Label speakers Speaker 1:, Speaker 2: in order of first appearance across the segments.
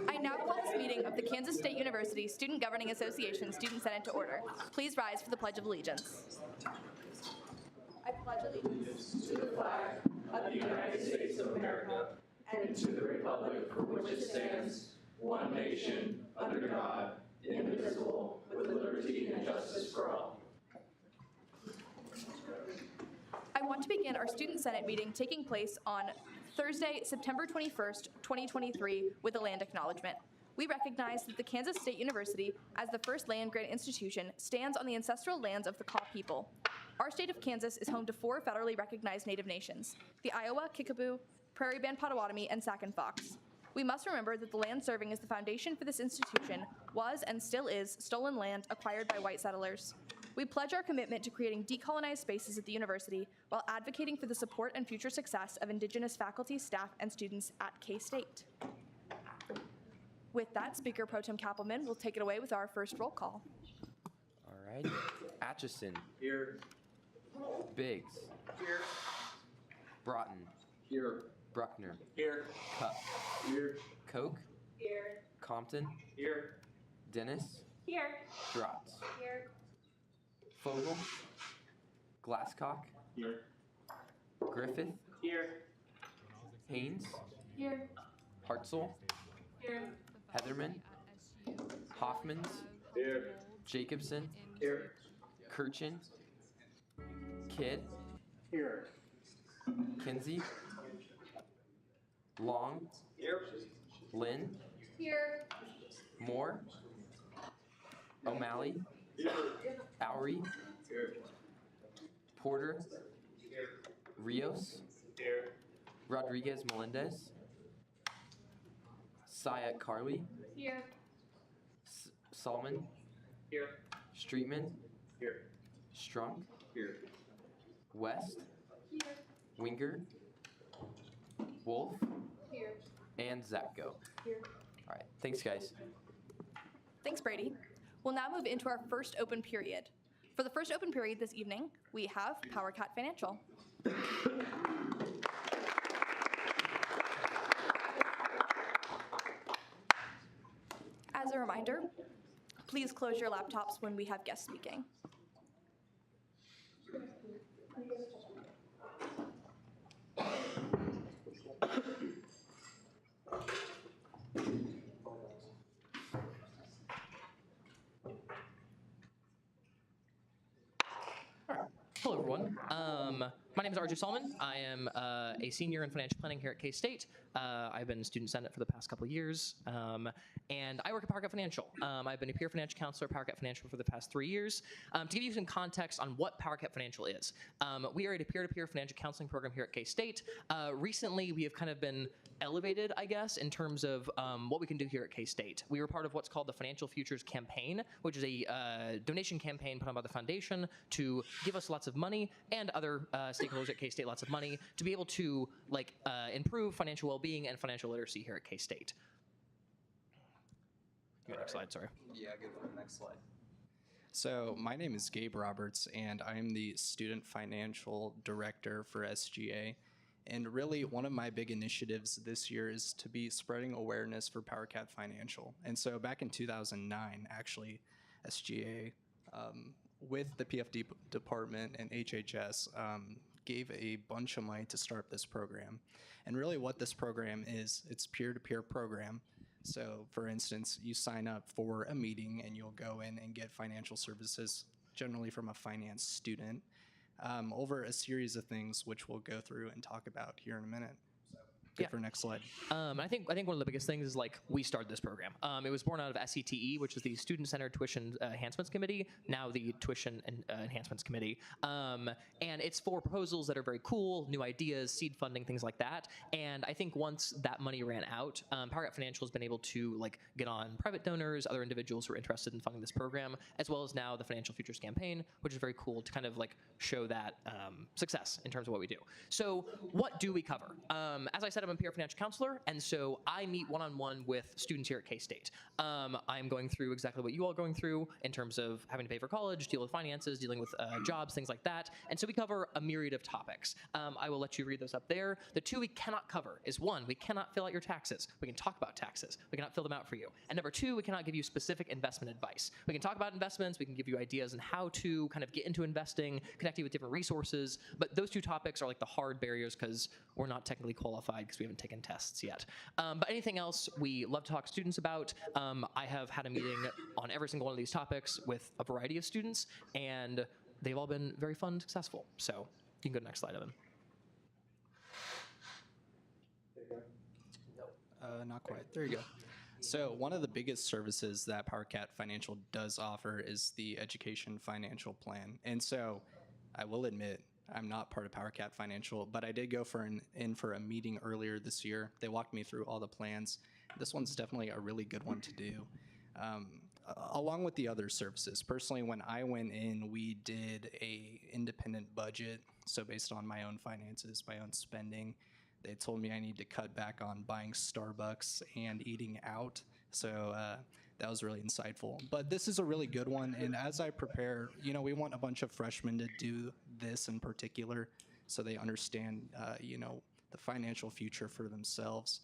Speaker 1: I now call this meeting of the Kansas State University Student Governing Association Student Senate to order. Please rise for the Pledge of Allegiance. I pledge allegiance to the flag of the United States of America and to the republic for which it stands, one nation, under God, indivisible, with liberty and justice for all. I want to begin our Student Senate meeting taking place on Thursday, September 21st, 2023, with a land acknowledgement. We recognize that the Kansas State University, as the first land-grant institution, stands on the ancestral lands of the Kaw people. Our state of Kansas is home to 4 federally recognized Native nations: the Iowa, Kickapoo, Prairie Band Potawatomi, and Sac and Fox. We must remember that the land serving as the foundation for this institution was and still is stolen land acquired by white settlers. We pledge our commitment to creating decolonized spaces at the university while advocating for the support and future success of Indigenous faculty, staff, and students at K-State. With that, Speaker Pro Tem Kappelman will take it away with our first roll call.
Speaker 2: All right. Atchison.
Speaker 3: Here.
Speaker 2: Biggs.
Speaker 3: Here.
Speaker 2: Broughton.
Speaker 3: Here.
Speaker 2: Bruckner.
Speaker 3: Here.
Speaker 2: Cup.
Speaker 3: Here.
Speaker 2: Koch.
Speaker 1: Here.
Speaker 2: Compton.
Speaker 3: Here.
Speaker 2: Dennis.
Speaker 1: Here.
Speaker 2: Drotz.
Speaker 1: Here.
Speaker 2: Fogel. Glasscock.
Speaker 3: Here.
Speaker 2: Griffith.
Speaker 3: Here.
Speaker 2: Haynes.
Speaker 1: Here.
Speaker 2: Hartzell.
Speaker 1: Here.
Speaker 2: Heatherman. Hoffmans.
Speaker 3: Here.
Speaker 2: Jacobson.
Speaker 3: Here.
Speaker 2: Kirchen. Kidd.
Speaker 3: Here.
Speaker 2: Kinsey. Long.
Speaker 3: Here.
Speaker 2: Lynn.
Speaker 1: Here.
Speaker 2: Moore. O'Malley.
Speaker 3: Here.
Speaker 2: Oury.
Speaker 3: Here.
Speaker 2: Porter.
Speaker 3: Here.
Speaker 2: Rios.
Speaker 3: Here.
Speaker 2: Rodriguez Melendez. Syed Carly.
Speaker 1: Here.
Speaker 2: Salmon.
Speaker 3: Here.
Speaker 2: Streetman.
Speaker 3: Here.
Speaker 2: Strunk.
Speaker 3: Here.
Speaker 2: West.
Speaker 1: Here.
Speaker 2: Winger. Wolf.
Speaker 1: Here.
Speaker 2: And Zatko.
Speaker 1: Here.
Speaker 2: All right. Thanks, guys.
Speaker 1: Thanks, Brady. We'll now move into our first open period. For the first open period this evening, we have PowerCat Financial. As a reminder, please close your laptops when we have guests speaking.
Speaker 4: Hello, everyone. My name is RJ Solomon. I am a senior in financial planning here at K-State. I've been in Student Senate for the past couple of years, and I work at PowerCat Financial. I've been a peer financial counselor at PowerCat Financial for the past 3 years. To give you some context on what PowerCat Financial is, we are a peer-to-peer financial counseling program here at K-State. Recently, we have kind of been elevated, I guess, in terms of what we can do here at K-State. We were part of what's called the Financial Futures Campaign, which is a donation campaign put on by the foundation to give us lots of money and other stakeholders at K-State lots of money to be able to improve financial well-being and financial literacy here at K-State. Go next slide, sorry.
Speaker 5: Yeah, go for the next slide. So my name is Gabe Roberts, and I'm the Student Financial Director for SGA. And really, one of my big initiatives this year is to be spreading awareness for PowerCat Financial. And so back in 2009, actually, SGA, with the PFD department and HHS, gave a bunch of money to start this program. And really what this program is, it's peer-to-peer program. So for instance, you sign up for a meeting and you'll go in and get financial services, generally from a finance student, over a series of things which we'll go through and talk about here in a minute. Good for next slide.
Speaker 4: I think one of the biggest things is we started this program. It was born out of SETE, which is the Student Centered Tuition Enhancements Committee, now the Tuition Enhancements Committee. And it's for proposals that are very cool, new ideas, seed funding, things like that. And I think once that money ran out, PowerCat Financial has been able to get on private donors, other individuals who are interested in funding this program, as well as now the Financial Futures Campaign, which is very cool to kind of show that success in terms of what we do. So what do we cover? As I said in I'm a peer financial counselor, and so I meet one-on-one with students here at K-State. I'm going through exactly what you all are going through in terms of having to pay for college, deal with finances, dealing with jobs, things like that. And so we cover a myriad of topics. I will let you read those up there. The two we cannot cover is one, we cannot fill out your taxes. We can talk about taxes. We cannot fill them out for you. And number two, we cannot give you specific investment advice. We can talk about investments. We can give you ideas on how to kind of get into investing, connect you with different resources. But those two topics are like the hard barriers because we're not technically qualified because we haven't taken tests yet. But anything else we love to talk to students about. I have had a meeting on every single one of these topics with a variety of students, and they've all been very fun and successful. So you can go to the next slide, Evan.
Speaker 5: Not quite. There you go. So one of the biggest services that PowerCat Financial does offer is the Education Financial Plan. And so I will admit, I'm not part of PowerCat Financial, but I did go in for a meeting earlier this year. They walked me through all the plans. This one's definitely a really good one to do, along with the other services. Personally, when I went in, we did a independent budget. So based on my own finances, my own spending, they told me I need to cut back on buying Starbucks and eating out. So that was really insightful. But this is a really good one. And as I prepare, we want a bunch of freshmen to do this in particular so they understand, the financial future for themselves.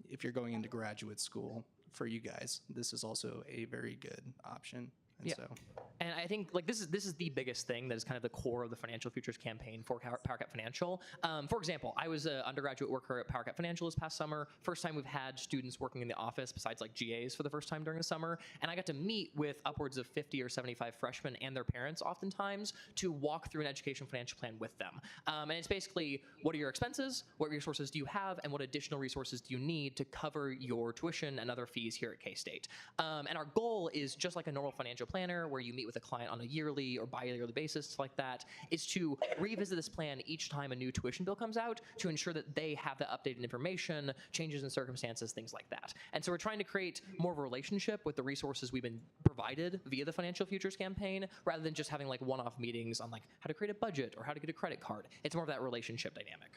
Speaker 5: If you're going into graduate school, for you guys, this is also a very good option. And
Speaker 4: Yeah.
Speaker 5: so
Speaker 4: And I think like this is the biggest thing that is kind of the core of the Financial Futures campaign for PowerCat Financial. For example, I was an undergraduate worker at PowerCat Financial this past summer. First time we've had students working in the office besides like GAs for the first time during the summer. And I got to meet with upwards of 50 or 75 freshmen and their parents oftentimes to walk through an education financial plan with them. And it's basically, what are your expenses? What resources do you have? And what additional resources do you need to cover your tuition and other fees here at K-State? And our goal is just like a normal financial planner where you meet with a client on a yearly or bi-yearly basis like that, is to revisit this plan each time a new tuition bill comes out to ensure that they have the updated information, changes in circumstances, things like that. And so we're trying to create more of a relationship with the resources we've been provided via the Financial Futures campaign, rather than just having like one-off meetings on like how to create a budget or how to get a credit card. It's more of that relationship dynamic.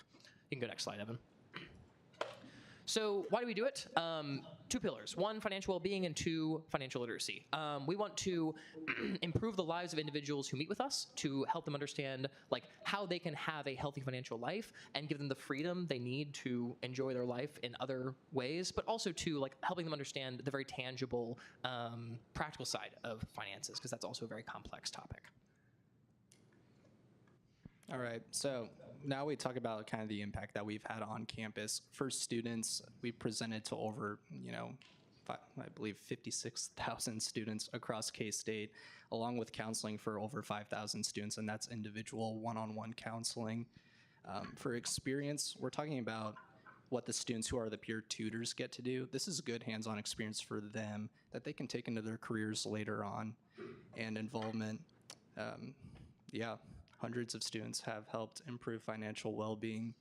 Speaker 4: You can go next slide, Evan. So why do we do it? Two pillars. One, financial well-being, and two, financial literacy. We want to improve the lives of individuals who meet with us to help them understand like how they can have a healthy financial life and give them the freedom they need to enjoy their life in other ways, but also to like helping them understand the very tangible, practical side of finances, because that's also a very complex topic.
Speaker 5: all right, so now we talk about kind of the impact that we've had on campus. For students, we presented to over, I believe 56,000 students across K-State, along with counseling for over 5,000 students, and that's individual one-on-one counseling. For experience, we're talking about what the students who are the peer tutors get to do. This is good hands-on experience for them that they can take into their careers later on, and involvement. Hundreds of students have helped improve financial well-being.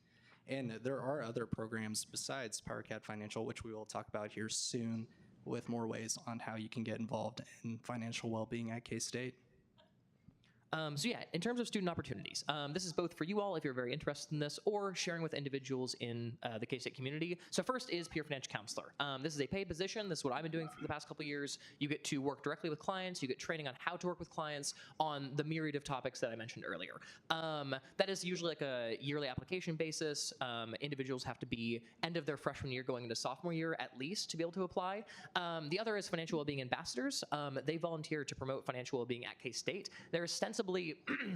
Speaker 5: And there are other programs besides PowerCat Financial, which we will talk about here soon, with more ways on how you can get involved in financial well-being at K-State.
Speaker 4: So yeah, in terms of student opportunities, this is both for you all if you're very interested in this, or sharing with individuals in the K-State community. So first is peer financial counselor. This is a paid position. This is what I've been doing for the past couple of years. You get to work directly with clients. You get training on how to work with clients on the myriad of topics that I mentioned earlier. That is usually like a yearly application basis. Individuals have to be end of their freshman year going into sophomore year at least to be able to apply. The other is financial wellbeing ambassadors. They volunteer to promote financial wellbeing at K-State. They're ostensibly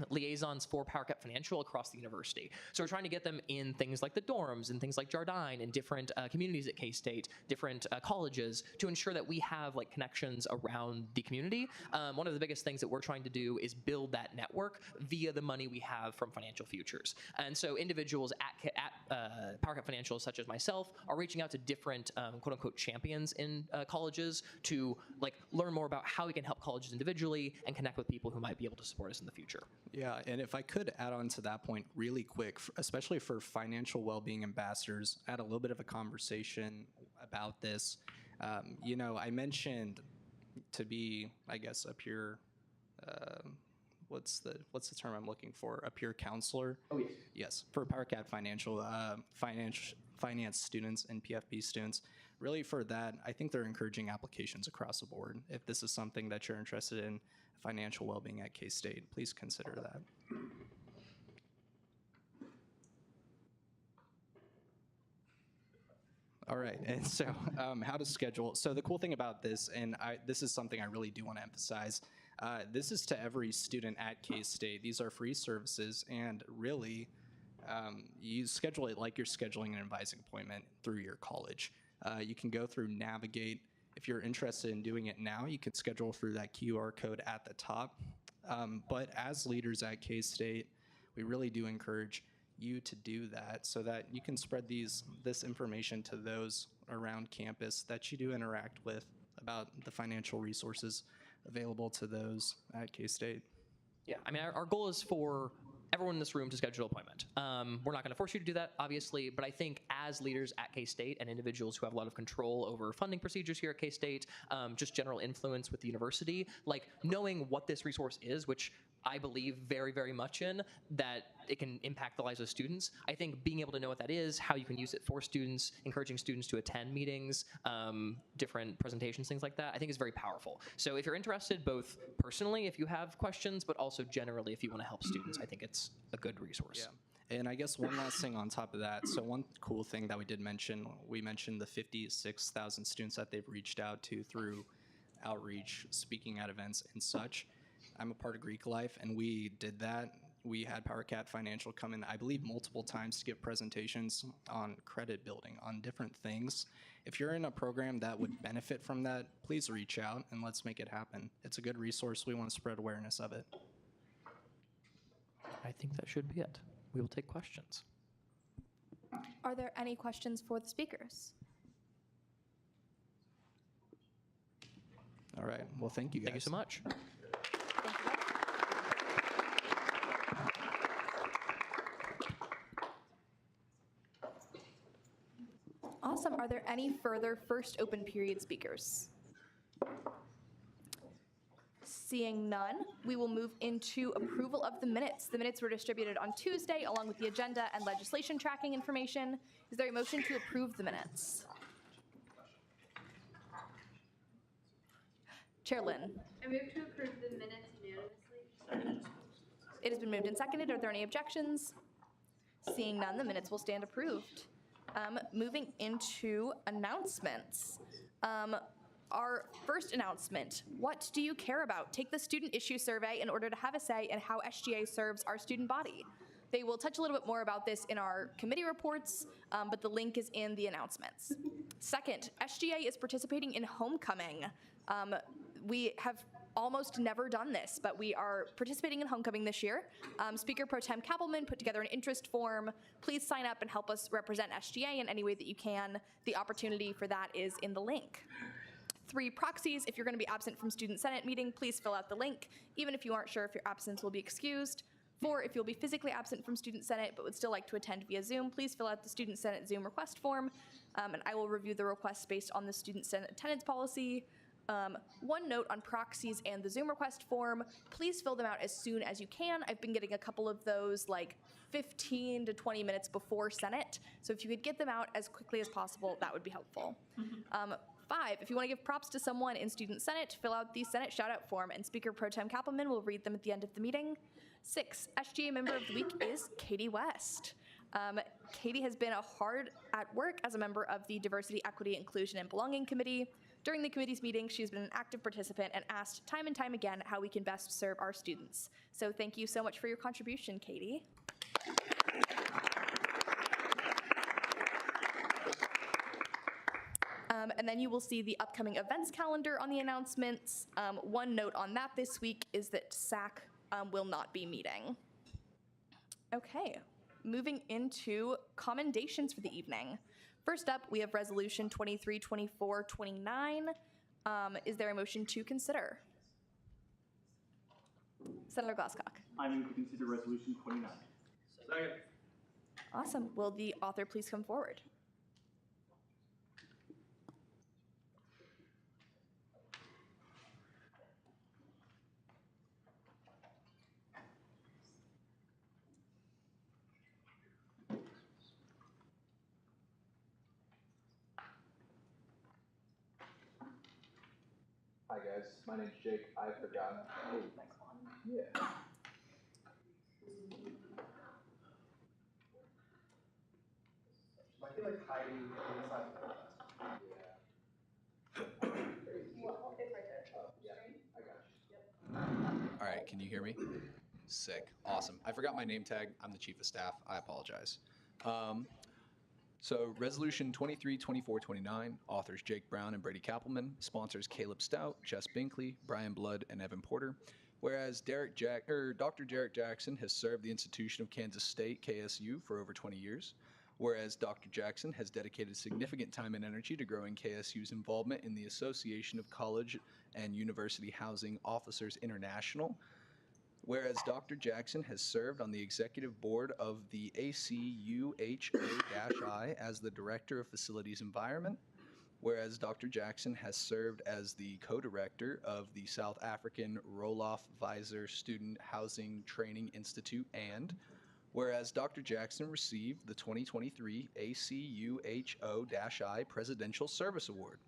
Speaker 4: liaisons for PowerCat Financial across the university. So we're trying to get them in things like the dorms and things like Jardine and different communities at K-State, different colleges, to ensure that we have like connections around the community. One of the biggest things that we're trying to do is build that network via the money we have from Financial Futures. And so individuals at PowerCat Financial, such as myself, are reaching out to different quote unquote champions in colleges to like learn more about how we can help colleges individually and connect with people who might be able to support us in the future.
Speaker 5: Yeah, and if I could add on to that point really quick, especially for financial well-being ambassadors, I had a little bit of a conversation about this. I mentioned to be, I guess, a peer what's the term I'm looking for? A peer counselor.
Speaker 3: Oh, yes.
Speaker 5: Yes, for PowerCat finance students and PFP students. Really for that, I think they're encouraging applications across the board. If this is something that you're interested in, financial well-being at K-State, please consider that. All right, and so how to schedule. So the cool thing about this, and this is something I really do want to emphasize, this is to every student at K-State. These are free services, and really, you schedule it like you're scheduling an advising appointment through your college. You can go through Navigate. If you're interested in doing it now, you can schedule through that QR code at the top. But as leaders at K-State, we really do encourage you to do that so that you can spread this information to those around campus that you do interact with about the financial resources available to those at K-State.
Speaker 4: Yeah, I mean, our goal is for everyone in this room to schedule an appointment. We're not going to force you to do that, obviously, but I think as leaders at K-State and individuals who have a lot of control over funding procedures here at K-State, just general influence with the university, like knowing what this resource is, which I believe very, very much in, that it can impact the lives of students. I think being able to know what that is, how you can use it for students, encouraging students to attend meetings, different presentations, things like that, I think is very powerful. So if you're interested, both personally, if you have questions, but also generally if you want to help students, I think it's a good resource.
Speaker 5: Yeah. And I guess one last thing on top of that. So one cool thing that we mentioned the 56,000 students that they've reached out to through outreach, speaking at events and such. I'm a part of Greek Life, and we did that. We had PowerCat Financial come in, I believe, multiple times to give presentations on credit building, on different things. If you're in a program that would benefit from that, please reach out and let's make it happen. It's a good resource. We want to spread awareness of it.
Speaker 4: I think that should be it. We will take questions.
Speaker 1: Are there any questions for the speakers?
Speaker 5: All right. Well, thank you guys.
Speaker 4: Thank you so much.
Speaker 1: Thank you. Awesome. Are there any further first open period speakers? Seeing none, we will move into approval of the minutes. The minutes were distributed on Tuesday along with the agenda and legislation tracking information. Is there a motion to approve the minutes? Chair Lynn.
Speaker 6: I move to approve the minutes unanimously.
Speaker 1: It has been moved and seconded. Are there any objections? Seeing none, the minutes will stand approved. Moving into announcements. Our first announcement, what do you care about? Take the student issue survey in order to have a say in how SGA serves our student body. They will touch a little bit more about this in our committee reports, but the link is in the announcements. Second, SGA is participating in Homecoming. We have almost never done this, but we are participating in Homecoming this year. Speaker Pro Tem Kappelman put together an interest form. Please sign up and help us represent SGA in any way that you can. The opportunity for that is in the link. 3 proxies. If you're going to be absent from Student Senate meeting, please fill out the link, even if you aren't sure if your absence will be excused. 4, if you'll be physically absent from Student Senate but would still like to attend via Zoom, please fill out the Student Senate Zoom request form, and I will review the requests based on the Student Senate attendance policy. One note on proxies and the Zoom request form, please fill them out as soon as you can. I've been getting a couple of those like 15 to 20 minutes before Senate, so if you could get them out as quickly as possible, that would be helpful. 5, if you want to give props to someone in Student Senate, fill out the Senate shout-out form, and Speaker Pro Tem Kappelman will read them at the end of the meeting. 6, SGA Member of the Week is Katie West. Katie has been hard at work as a member of the Diversity, Equity, Inclusion, and Belonging Committee. During the committee's meeting, she's been an active participant and asked time and time again how we can best serve our students. So thank you so much for your contribution, Katie. And then you will see the upcoming events calendar on the announcements. One note on that this week is that SAC will not be meeting. Okay, moving into commendations for the evening. First up, we have Resolution 232429. Is there a motion to consider? Senator Glasscock.
Speaker 3: I move to consider Resolution 29. Second.
Speaker 1: Awesome. Will the author please come forward?
Speaker 7: Hi guys, my name's Jake. I forgot. Oh, yeah. I feel like hiding inside the class.
Speaker 8: All right, can you hear me? Sick. Awesome. I forgot my name tag. I'm the chief of staff. I apologize. So Resolution 23-24-29, authors Jake Brown and Brady Kappelman, sponsors Caleb Stout, Jess Binkley, Brian Blood, and Evan Porter. Whereas Dr. Derek Jackson has served the institution of Kansas State, KSU, for over 20 years. Whereas Dr. Jackson has dedicated significant time and energy to growing KSU's involvement in the Association of College and University Housing Officers International. Whereas Dr. Jackson has served on the executive board of the ACUHO-I as the Director of Facilities Environment. Whereas Dr. Jackson has served as the co-director of the South African Roloff Weiser Student Housing Training Institute, and whereas Dr. Jackson received the 2023 ACUHO-I Presidential Service Award.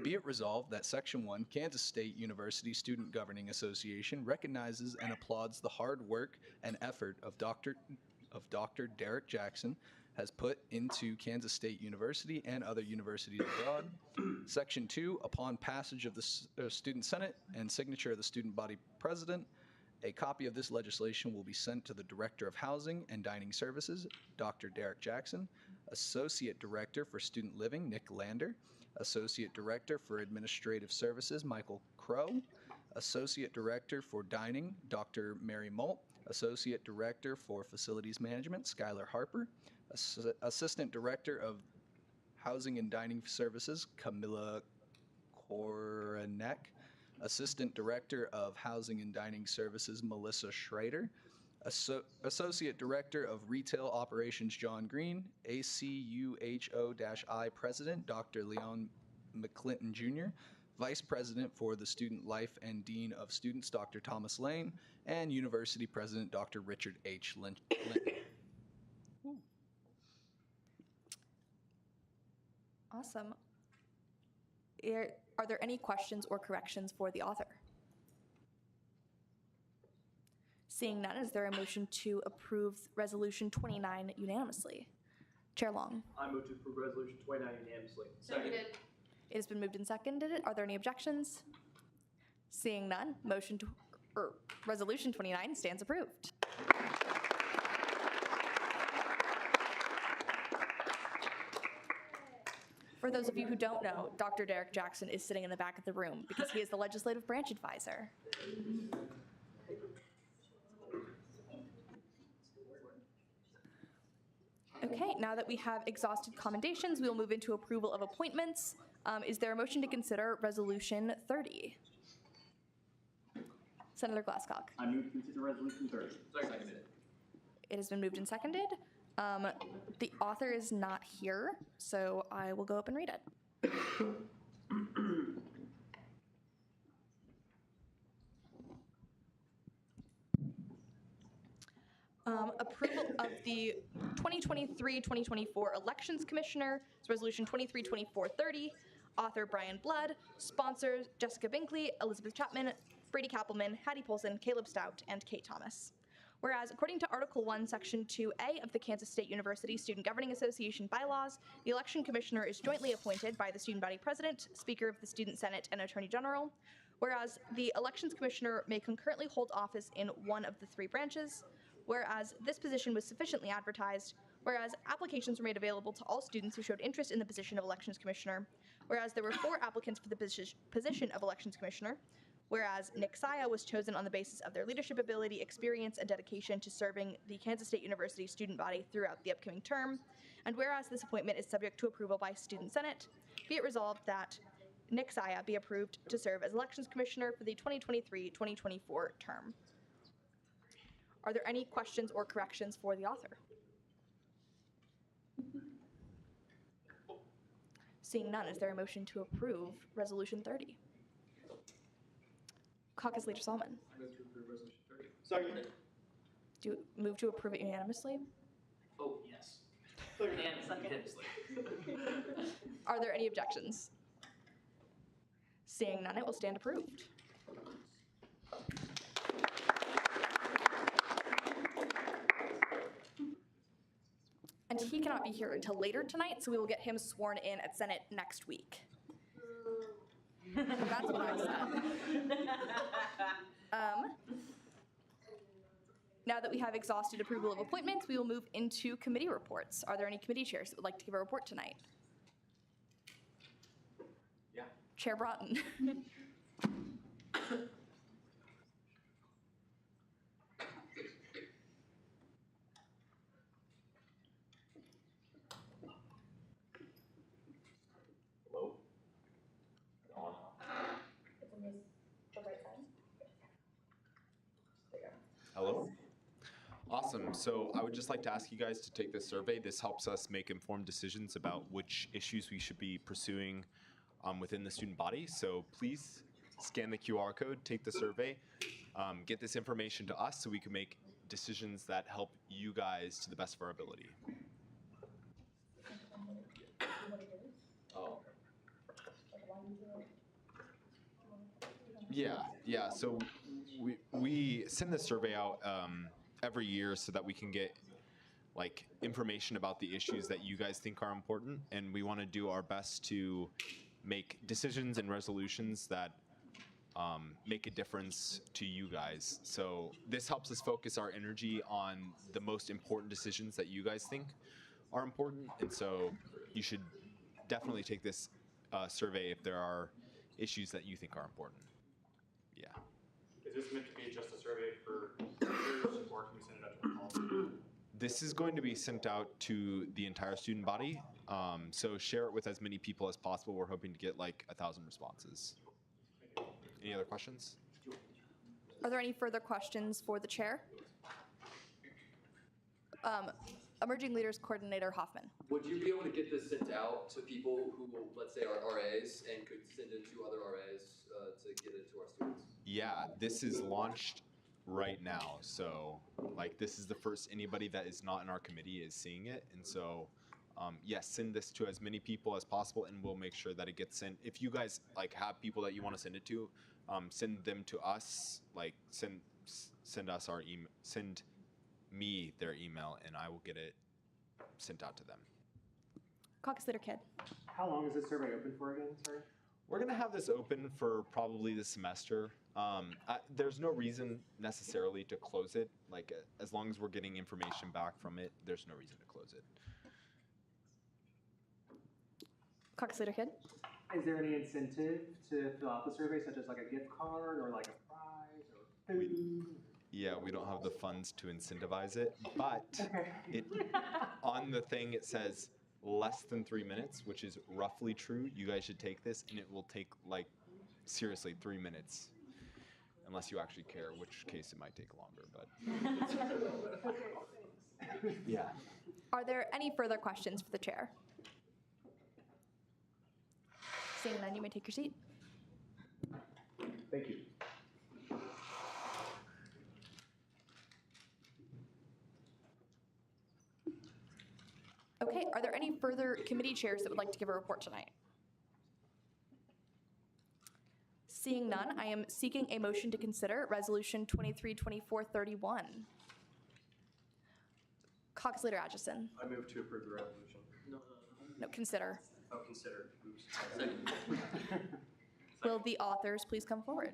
Speaker 8: Be it resolved that Section 1, Kansas State University Student Governing Association recognizes and applauds the hard work and effort of Dr. Derek Jackson has put into Kansas State University and other universities abroad. Section 2, upon passage of the Student Senate and signature of the Student Body President, a copy of this legislation will be sent to the Director of Housing and Dining Services, Dr. Derek Jackson, Associate Director for Student Living, Nick Lander, Associate Director for Administrative Services, Michael Crow, Associate Director for Dining, Dr. Mary Molt, Associate Director for Facilities Management, Skylar Harper, Assistant Director of Housing and Dining Services, Camilla Korenek, Assistant Director of Housing and Dining Services, Melissa Schrader, Associate Director of Retail Operations, John Green, ACUHO-I President, Dr. Leon McClinton Jr., Vice President for the Student Life and Dean of Students, Dr. Thomas Lane, and University President, Dr. Richard H. Linton.
Speaker 1: Awesome. Are there any questions or corrections for the author? Seeing none, is there a motion to approve Resolution 29 unanimously? Chair Long.
Speaker 3: I move to approve resolution 29 unanimously.
Speaker 6: Seconded.
Speaker 1: It has been moved and seconded. Are there any objections? Seeing none, Resolution 29 stands approved. For those of you who don't know, Dr. Derek Jackson is sitting in the back of the room because he is the legislative branch advisor. Okay, now that we have exhausted commendations, we will move into approval of appointments. Is there a motion to consider Resolution 30? Senator Glasscock.
Speaker 3: I move to consider resolution 30. Seconded.
Speaker 1: It has been moved and seconded. The author is not here, so I will go up and read it. Approval of the 2023-2024 Elections Commissioner, it's Resolution 23-2430, author Brian Blood, sponsors Jessica Binkley, Elizabeth Chapman, Brady Kappelman, Hattie Polson, Caleb Stout, and Kate Thomas. Whereas, according to Article 1, Section 2A of the Kansas State University Student Governing Association bylaws, the election commissioner is jointly appointed by the student body president, speaker of the student senate, and attorney general. Whereas, the elections commissioner may concurrently hold office in one of the three branches. Whereas, this position was sufficiently advertised. Whereas, applications were made available to all students who showed interest in the position of elections commissioner. Whereas, there were 4 applicants for the position of elections commissioner. Whereas Nick Saya was chosen on the basis of their leadership ability, experience, and dedication to serving the Kansas State University student body throughout the upcoming term. And whereas this appointment is subject to approval by Student Senate, be it resolved that Nick Saya be approved to serve as Elections Commissioner for the 2023-2024 term. Are there any questions or corrections for the author? Seeing none, is there a motion to approve Resolution 30? Caucus Leader Solomon.
Speaker 3: I move to approve resolution 30. Seconded.
Speaker 1: Do you move to approve it unanimously?
Speaker 3: Oh, yes. Unanimously.
Speaker 1: Are there any objections? Seeing none, it will stand approved. And he cannot be here until later tonight, so we will get him sworn in at Senate next week. That's what I said. Now that we have exhausted approval of appointments, we will move into committee reports. Are there any committee chairs that would like to give a report tonight?
Speaker 3: Yeah.
Speaker 1: Chair Broughton.
Speaker 7: Hello? On.
Speaker 9: Hello? Awesome. So I would just like to ask you guys to take this survey. This helps us make informed decisions about which issues we should be pursuing within the student body. So please scan the QR code, take the survey, get this information to us so we can make decisions that help you guys to the best of our ability.
Speaker 7: Oh.
Speaker 9: Yeah. So we send this survey out every year so that we can get like information about the issues that you guys think are important, and we want to do our best to make decisions and resolutions that make a difference to you guys. So this helps us focus our energy on the most important decisions that you guys think are important, and so you should definitely take this survey if there are issues that you think are important. Yeah.
Speaker 10: Is this meant to be just a survey for teachers, or can we send it out to all?
Speaker 9: This is going to be sent out to the entire student body. So share it with as many people as possible. We're hoping to get like 1,000 responses. Any other questions?
Speaker 1: Are there any further questions for the chair? Emerging Leaders Coordinator Hoffman.
Speaker 11: Would you be able to get this sent out to people who, let's say, are RAs and could send it to other RAs to get it to our students?
Speaker 9: Yeah, this is launched right now. So like this is the first anybody that is not in our committee is seeing it. And so yes, send this to as many people as possible and we'll make sure that it gets sent. If you guys like have people that you want to send it to, send them to us, like send us our email, send me their email and I will get it sent out to them.
Speaker 1: Caucus Leader Kidd.
Speaker 10: How long is this survey open for again? Sorry.
Speaker 9: We're gonna have this open for probably this semester. There's no reason necessarily to close it. Like as long as we're getting information back from it, there's no reason to close it.
Speaker 1: Caucus Leader Kidd.
Speaker 10: Is there any incentive to fill out the survey, such as like a gift card or like a prize or food?
Speaker 9: Yeah, we don't have the funds to incentivize it, but it on the thing it says less than 3 minutes, which is roughly true. You guys should take this, and it will take like seriously 3 minutes, unless you actually care, which case it might take longer. But yeah.
Speaker 1: Are there any further questions for the chair? Seeing none, you may take your seat.
Speaker 10: Thank you.
Speaker 1: Okay, are there any further committee chairs that would like to give a report tonight? Seeing none, I am seeking a motion to consider Resolution 232431. Caucus Leader Atchison.
Speaker 3: I move to approve the resolution.
Speaker 1: No, consider.
Speaker 3: Oh, consider. Oops.
Speaker 1: Will the authors please come forward?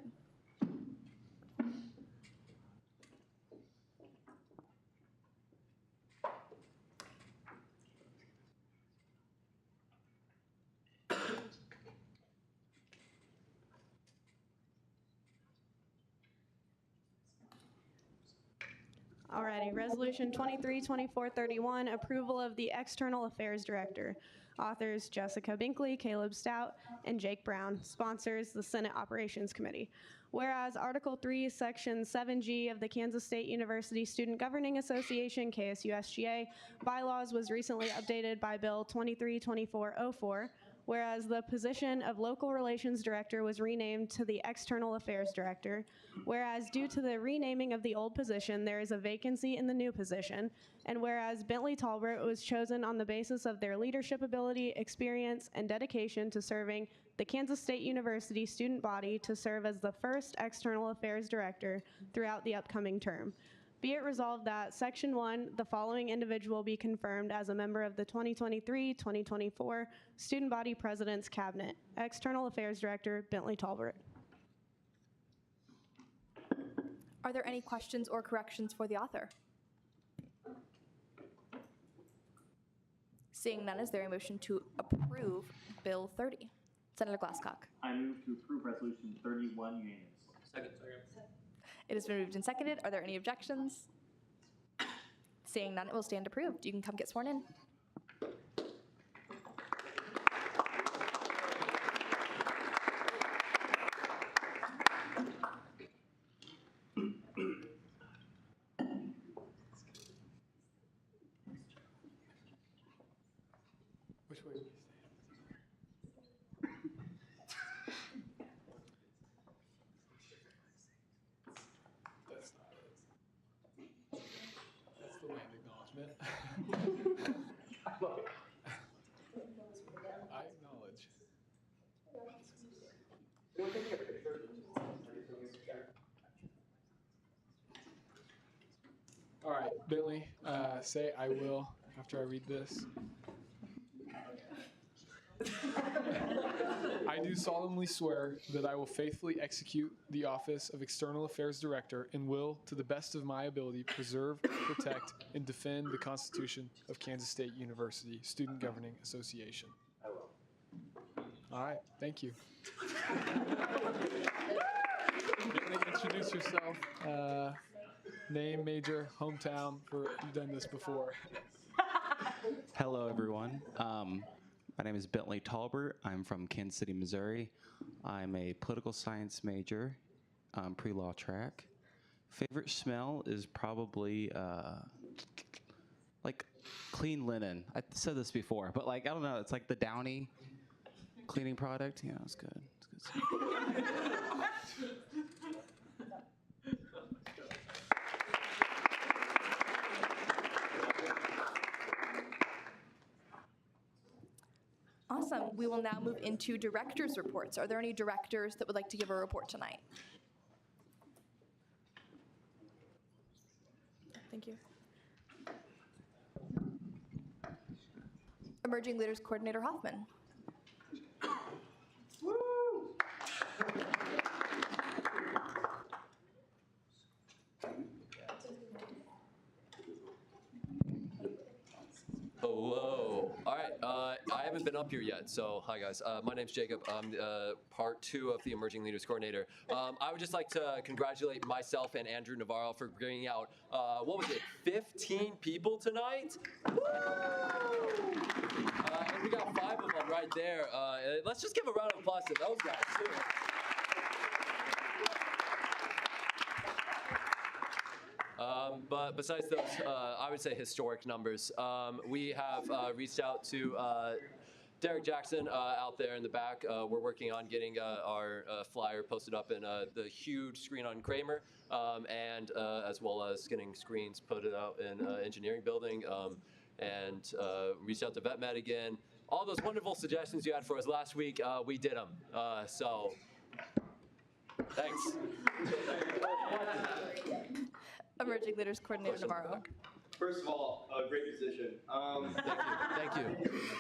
Speaker 12: Alrighty, Resolution 232431, approval of the External Affairs Director. Authors Jessica Binkley, Caleb Stout, and Jake Brown. Sponsors the Senate Operations Committee. Whereas Article 3, Section 7G of the Kansas State University Student Governing Association, KSU-SGA, bylaws was recently updated by Bill 232404, Whereas the position of Local Relations Director was renamed to the External Affairs Director. Whereas due to the renaming of the old position, there is a vacancy in the new position. And whereas Bentley Talbert was chosen on the basis of their leadership ability, experience, and dedication to serving the Kansas State University student body to serve as the first External Affairs Director throughout the upcoming term. Be it resolved that Section 1, the following individual be confirmed as a member of the 2023-2024 Student Body President's Cabinet. External Affairs Director, Bentley Talbert.
Speaker 1: Are there any questions or corrections for the author? Seeing none, is there a motion to approve Bill 30? Senator Glasscock.
Speaker 10: I move to approve Resolution 31 unanimous.
Speaker 11: Second.
Speaker 1: It has been moved and seconded. Are there any objections? Seeing none, it will stand approved. You can come get sworn in.
Speaker 13: Which way? That's the land acknowledgement. I acknowledge. All right, Bentley, say I will after I read this. I do solemnly swear that I will faithfully execute the office of External Affairs Director and will, to the best of my ability, preserve, protect, and defend the Constitution of Kansas State University Student Governing Association.
Speaker 10: I will.
Speaker 13: All right, thank you. Introduce yourself, name, major, hometown, for you've done this before.
Speaker 14: Hello, everyone. My name is Bentley Talbert. I'm from Kansas City, Missouri. I'm a political science major, pre-law track. Favorite smell is probably like clean linen. I said this before, but like, I don't know, it's like the Downy cleaning product. Yeah, it's good. It's good stuff.
Speaker 1: Awesome. We will now move into directors' reports. Are there any directors that would like to give a report tonight? Thank you. Emerging Leaders Coordinator Hoffman.
Speaker 11: Hello. All right. I haven't been up here yet, so hi guys. My name's Jacob. I'm part 2 of the Emerging Leaders Coordinator. I would just like to congratulate myself and Andrew Navarro for bringing out, what was it, 15 people tonight? Woo! And we got 5 of them right there. Let's just give a round of applause to those guys too. But besides those, I would say historic numbers. We have reached out to Derek Jackson out there in the back. We're working on getting our flyer posted up in the huge screen on Kramer, and as well as getting screens put out in engineering building, and reached out to VetMed again. All those wonderful suggestions you had for us last week, we did them. So thanks.
Speaker 1: Emerging Leaders Coordinator Navarro.
Speaker 15: First of all, great position.
Speaker 11: Thank you.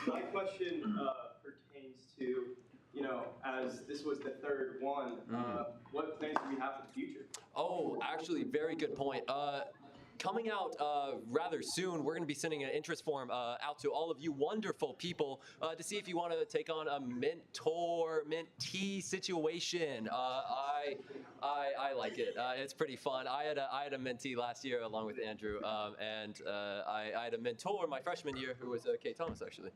Speaker 15: My question pertains to, as this was the third one, what plans do we have for the future?
Speaker 11: Oh, actually, very good point. Coming out rather soon, we're going to be sending an interest form out to all of you wonderful people to see if you want to take on a mentor-mentee situation. I like it. It's pretty fun. I had a mentee last year along with Andrew, and I had a mentor my freshman year who was Kate Thomas actually.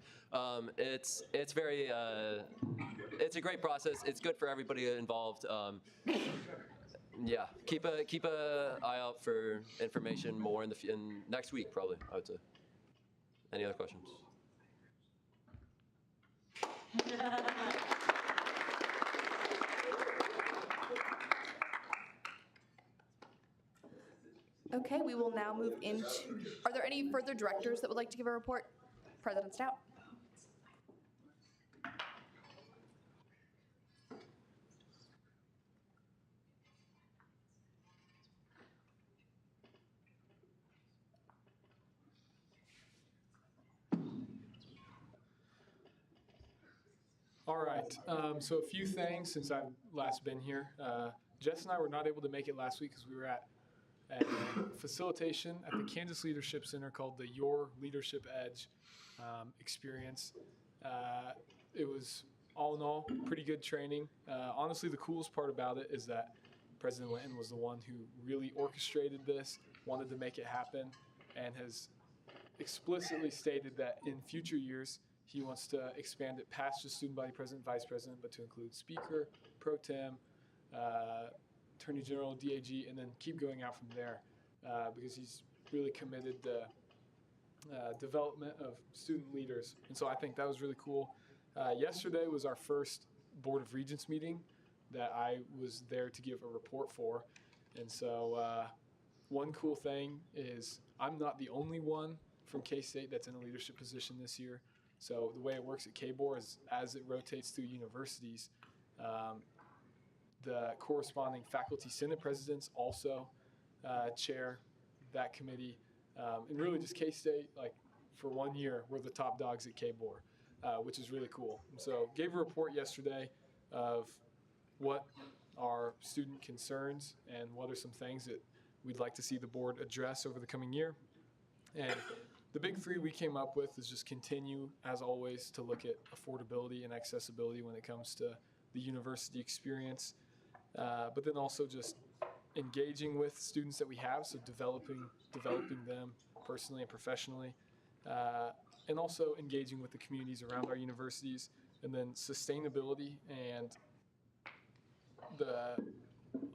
Speaker 11: It's very it's a great process. It's good for everybody involved. Yeah, keep a eye out for information more in next week probably, I would say. Any other questions?
Speaker 1: Okay, we will now move into, are there any further directors that would like to give a report? President Stout.
Speaker 13: All right, so a few things since I've last been here. Jess and I were not able to make it last week because we were at a facilitation at the Kansas Leadership Center called the Your Leadership Edge experience. It was, all in all, pretty good training. Honestly, the coolest part about it is that President Linton was the one who really orchestrated this, wanted to make it happen, and has explicitly stated that in future years, he wants to expand it past just student body president, vice president, but to include speaker, pro tem, attorney general, DAG, and then keep going out from there because he's really committed to development of student leaders. And so I think that was really cool. Yesterday was our first Board of Regents meeting that I was there to give a report for. And so one cool thing is I'm not the only one from K-State that's in a leadership position this year. So the way it works at KBOR is as it rotates through universities, the corresponding faculty senate presidents also chair that committee. And really just K-State, like for 1 year, we're the top dogs at KBOR, which is really cool. And so gave a report yesterday of what are student concerns and what are some things that we'd like to see the board address over the coming year. And the big three we came up with is just continue, as always, to look at affordability and accessibility when it comes to the university experience, but then also just engaging with students that we have, so developing them personally and professionally, and also engaging with the communities around our universities, and then sustainability and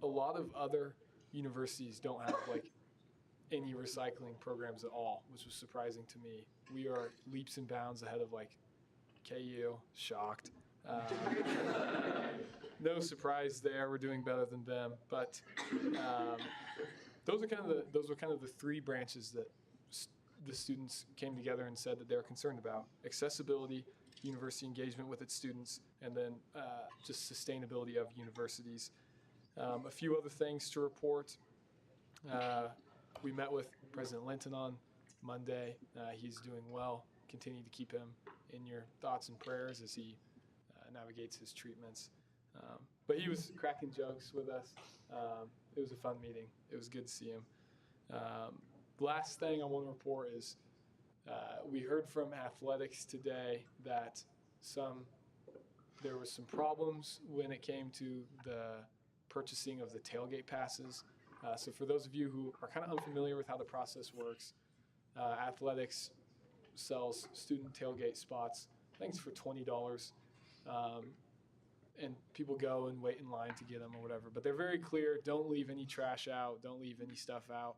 Speaker 13: a lot of other universities don't have like any recycling programs at all, which was surprising to me. We are leaps and bounds ahead of like KU, shocked. No surprise there, we're doing better than them. But those were kind of the three branches that the students came together and said that they were concerned about: accessibility, university engagement with its students, and then just sustainability of universities. A few other things to report. We met with President Linton on Monday. He's doing well. Continue to keep him in your thoughts and prayers as he navigates his treatments. But he was cracking jokes with us. It was a fun meeting. It was good to see him. Last thing I want to report is we heard from athletics today that there was some problems when it came to the purchasing of the tailgate passes. So for those of you who are kind of unfamiliar with how the process works, athletics sells student tailgate spots, I think it's for $20. And people go and wait in line to get them or whatever. But they're very clear, don't leave any trash out, don't leave any stuff out.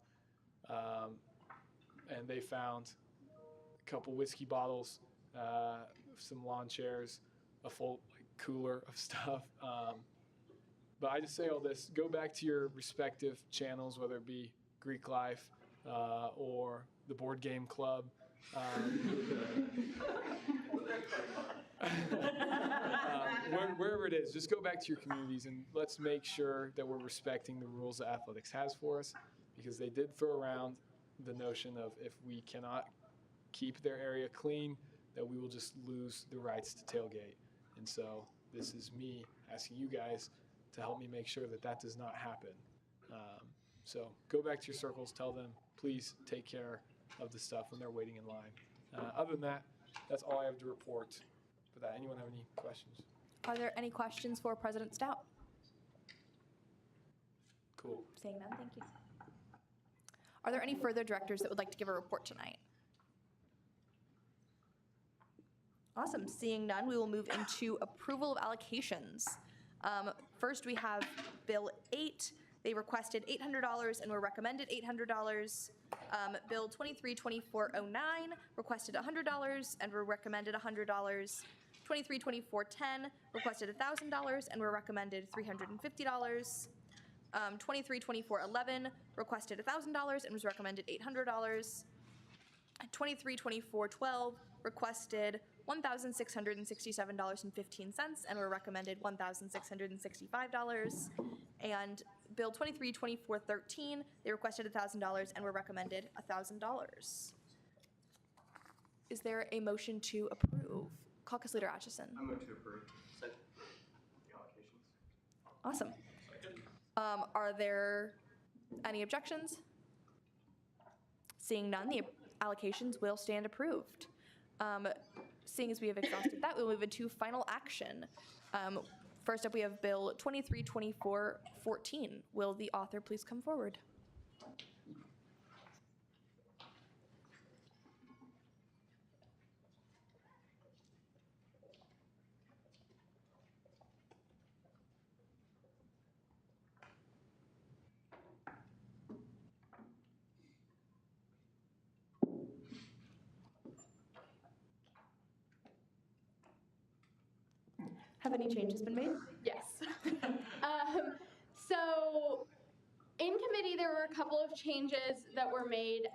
Speaker 13: And they found a couple whiskey bottles, some lawn chairs, a full cooler of stuff. But I just say all this, go back to your respective channels, whether it be Greek Life or the Board Game Club. Wherever it is, just go back to your communities and let's make sure that we're respecting the rules that athletics has for us, because they did throw around the notion of if we cannot keep their area clean, that we will just lose the rights to tailgate. And so this is me asking you guys to help me make sure that that does not happen. So go back to your circles, tell them, please take care of the stuff when they're waiting in line. Other than that, that's all I have to report for that. Anyone have any questions?
Speaker 1: Are there any questions for President Stout?
Speaker 13: Cool.
Speaker 1: Seeing none, thank you. Are there any further directors that would like to give a report tonight? Awesome. Seeing none, we will move into approval of allocations. First, we have Bill 8. They requested $800 and were recommended $800. Bill 232409 requested $100 and were recommended $100. 232410 requested $1,000 and were recommended $350. 23-24-11 requested $1,000 and was recommended $800. 23-24-12 requested $1,667.15 and were recommended $1,665. And Bill 23-24-13, they requested $1,000 and were recommended $1,000. Is there a motion to approve? Caucus Leader Atchison.
Speaker 3: I move to approve. Second. The allocations.
Speaker 1: Awesome. Are there any objections? Seeing none, the allocations will stand approved. Seeing as we have exhausted that, we'll move into final action. First up, we have Bill 23-24-14. Will the author please come forward? Have any changes been made?
Speaker 6: Yes. So in committee, there were a couple of changes that were made.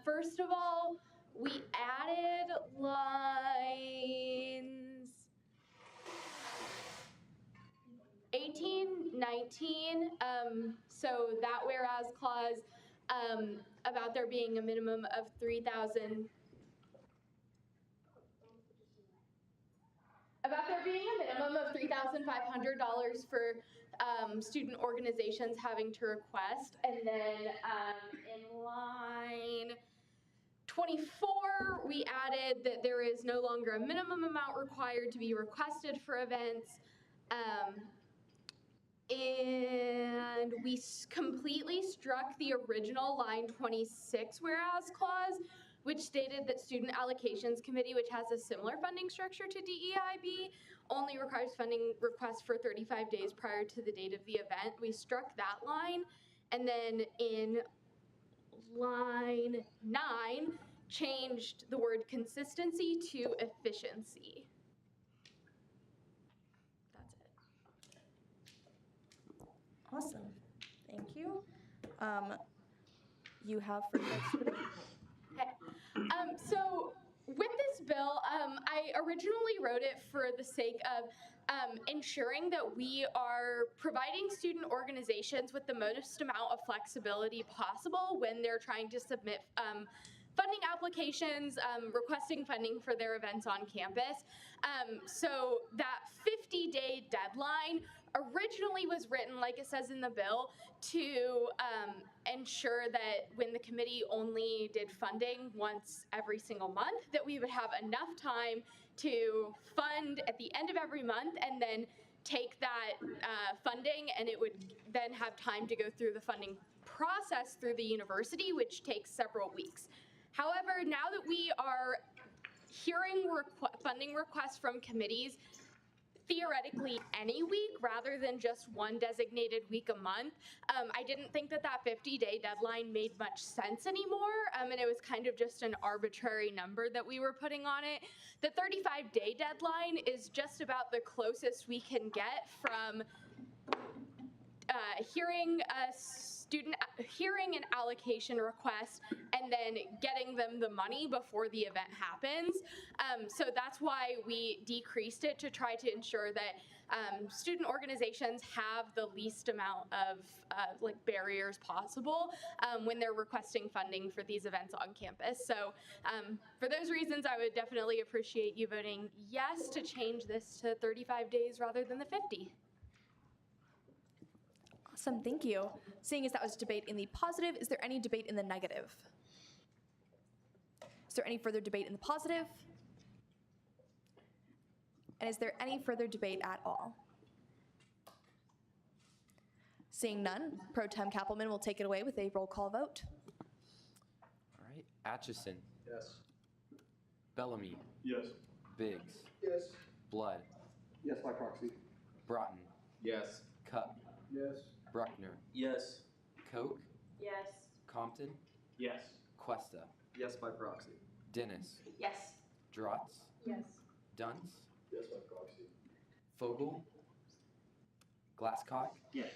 Speaker 6: First of all, we added lines 18, 19. So that whereas clause about there being a minimum of $3,500 for student organizations having to request. And then in line 24, we added that there is no longer a minimum amount required to be requested for events. And we completely struck the original line 26 whereas clause, which stated that Student Allocations Committee, which has a similar funding structure to DEIB, only requires funding requests for 35 days prior to the date of the event. We struck that line. And then in line 9, changed the word consistency to efficiency. That's it.
Speaker 1: Awesome. Thank you. You have for next debate.
Speaker 6: Okay. So with this bill, I originally wrote it for the sake of ensuring that we are providing student organizations with the most amount of flexibility possible when they're trying to submit funding applications, requesting funding for their events on campus. So that 50-day deadline originally was written, like it says in the bill, to ensure that when the committee only did funding once every single month, that we would have enough time to fund at the end of every month and then take that funding, and it would then have time to go through the funding process through the university, which takes several weeks. However, now that we are hearing funding requests from committees theoretically any week rather than just one designated week a month, I didn't think that that 50-day deadline made much sense anymore, and it was kind of just an arbitrary number that we were putting on it. The 35-day deadline is just about the closest we can get from hearing an allocation request and then getting them the money before the event happens. So that's why we decreased it to try to ensure that student organizations have the least amount of barriers possible when they're requesting funding for these events on campus. So for those reasons, I would definitely appreciate you voting yes to change this to 35 days rather than the 50.
Speaker 1: Awesome, thank you. Seeing as that was debate in the positive, is there any debate in the negative? Is there any further debate in the positive? And is there any further debate at all? Seeing none, Pro Tem Kappelman will take it away with a roll call vote.
Speaker 2: All right. Atchison.
Speaker 3: Yes.
Speaker 2: Bellamy.
Speaker 3: Yes.
Speaker 2: Biggs.
Speaker 7: Yes.
Speaker 2: Blood.
Speaker 7: Yes, by proxy.
Speaker 2: Broughton.
Speaker 3: Yes.
Speaker 2: Cupp.
Speaker 7: Yes.
Speaker 2: Bruckner.
Speaker 3: Yes.
Speaker 2: Koch.
Speaker 6: Yes.
Speaker 2: Compton.
Speaker 3: Yes.
Speaker 2: Cuesta.
Speaker 3: Yes, by proxy.
Speaker 2: Dennis.
Speaker 6: Yes.
Speaker 2: Drotz.
Speaker 6: Yes.
Speaker 2: Dunce.
Speaker 7: Yes, by proxy.
Speaker 2: Fogel. Glasscock.
Speaker 3: Yes.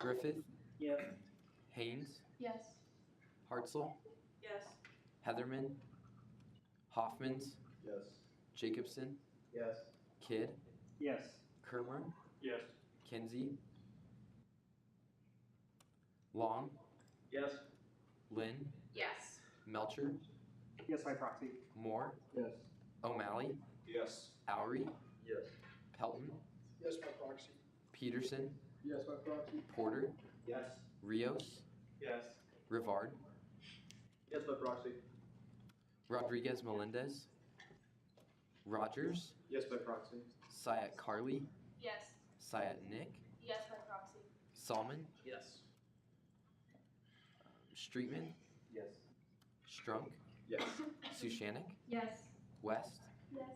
Speaker 2: Griffith,
Speaker 10: Yes.
Speaker 2: Haynes,
Speaker 1: Yes.
Speaker 2: Hartzell,
Speaker 12: Yes.
Speaker 2: Heatherman, Hoffmans,
Speaker 7: Yes.
Speaker 2: Jacobson,
Speaker 7: Yes.
Speaker 2: Kidd,
Speaker 10: Yes.
Speaker 2: Kermer,
Speaker 15: Yes.
Speaker 2: Kinsey, Long,
Speaker 15: Yes.
Speaker 2: Lynn,
Speaker 6: Yes.
Speaker 2: Melcher,
Speaker 10: Yes by proxy.
Speaker 2: Moore,
Speaker 7: Yes.
Speaker 2: O'Malley,
Speaker 3: Yes.
Speaker 2: Oury,
Speaker 3: Yes.
Speaker 2: Pelton,
Speaker 7: Yes by proxy.
Speaker 2: Peterson,
Speaker 7: Yes by proxy.
Speaker 2: Porter,
Speaker 3: Yes.
Speaker 2: Rios,
Speaker 15: Yes.
Speaker 2: Rivard,
Speaker 3: Yes by proxy.
Speaker 2: Rodriguez Melendez, Rogers,
Speaker 3: Yes by proxy.
Speaker 2: Syat Carly,
Speaker 6: Yes.
Speaker 2: Syat Nick,
Speaker 6: Yes by proxy.
Speaker 2: Salmon,
Speaker 3: Yes.
Speaker 2: Streetman,
Speaker 3: Yes.
Speaker 2: Strunk,
Speaker 3: Yes.
Speaker 2: Sushanik,
Speaker 6: Yes.
Speaker 2: West,
Speaker 6: Yes.